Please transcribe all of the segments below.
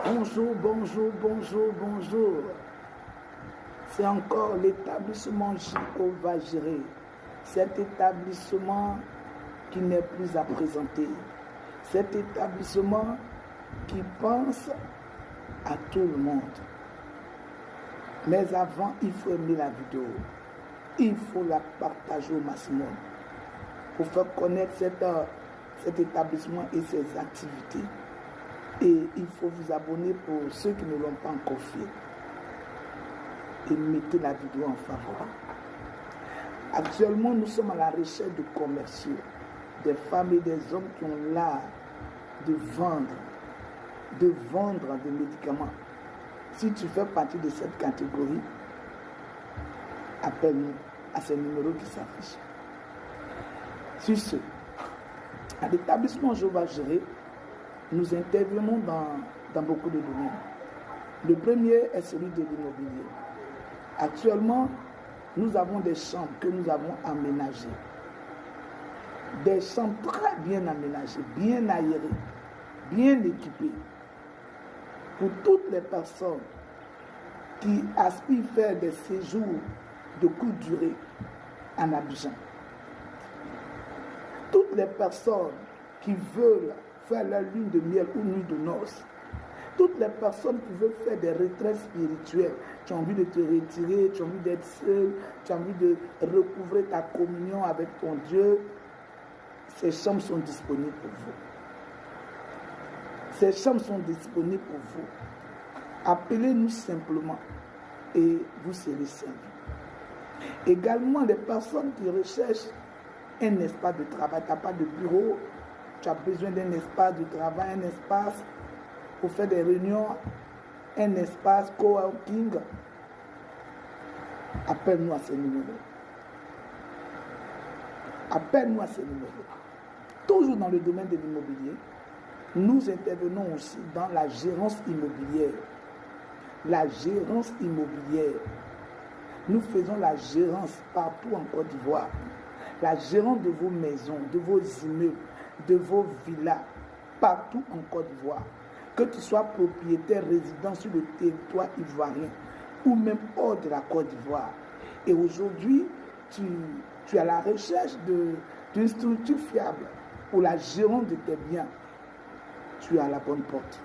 Bonjour, bonjour, bonjour, bonjour. C'est encore l'établissement JO va gérer. Cet établissement qui n'est plus à présenter. Cet établissement qui pense à tout le monde. Mais avant, il faut aimer la vidéo. Il faut la partager au maximum pour faire connaître cet établissement et ses activités. Et il faut vous abonner pour ceux qui ne l'ont pas encore fait. Et mettez la vidéo en favori. Actuellement, nous sommes à la recherche de commerciaux, des femmes et des hommes qui ont l'art de vendre des médicaments. Si tu fais partie de cette catégorie, appelle-nous à ces numéros qui s'affichent. Sur ce, à l'établissement Je vais gérer, nous intervenons dans beaucoup de domaines. Le premier est celui de l'immobilier. Actuellement, nous avons des chambres que nous avons aménagées. Des chambres très bien aménagées, bien aérées, bien équipées. Pour toutes les personnes qui aspirent faire des séjours de courte durée en Abidjan. Toutes les personnes qui veulent faire la lune de miel ou nuit de noces. Toutes les personnes qui veulent faire des retraites spirituelles, tu as envie de te retirer, tu as envie d'être seul, tu as envie de recouvrer ta communion avec ton Dieu, ces chambres sont disponibles pour vous. Ces chambres sont disponibles pour vous. Appelez-nous simplement et vous serez servis. Également, les personnes qui recherchent un espace de travail, tu n'as pas de bureau, tu as besoin d'un espace de travail, un espace pour faire des réunions, un espace coworking, appelle-nous à ce numéro. Appelle-nous à ce numéro. Toujours dans le domaine de l'immobilier, nous intervenons aussi dans la gérance immobilière. La gérance immobilière. Nous faisons la gérance partout en Côte d'Ivoire. La gérance de vos maisons, de vos immeubles, de vos villas, partout en Côte d'Ivoire. Que tu sois propriétaire, résident sur le territoire ivoirien ou même hors de la Côte d'Ivoire. Et aujourd'hui, tu es à la recherche d'une structure fiable pour la gérance de tes biens. Tu es à la bonne porte.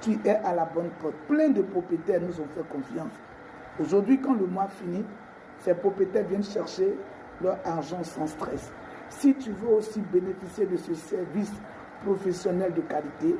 Tu es à la bonne porte. Plein de propriétaires nous ont fait confiance. Aujourd'hui, quand le mois finit, ces propriétaires viennent chercher leur argent sans stress. Si tu veux aussi bénéficier de ce service professionnel de qualité,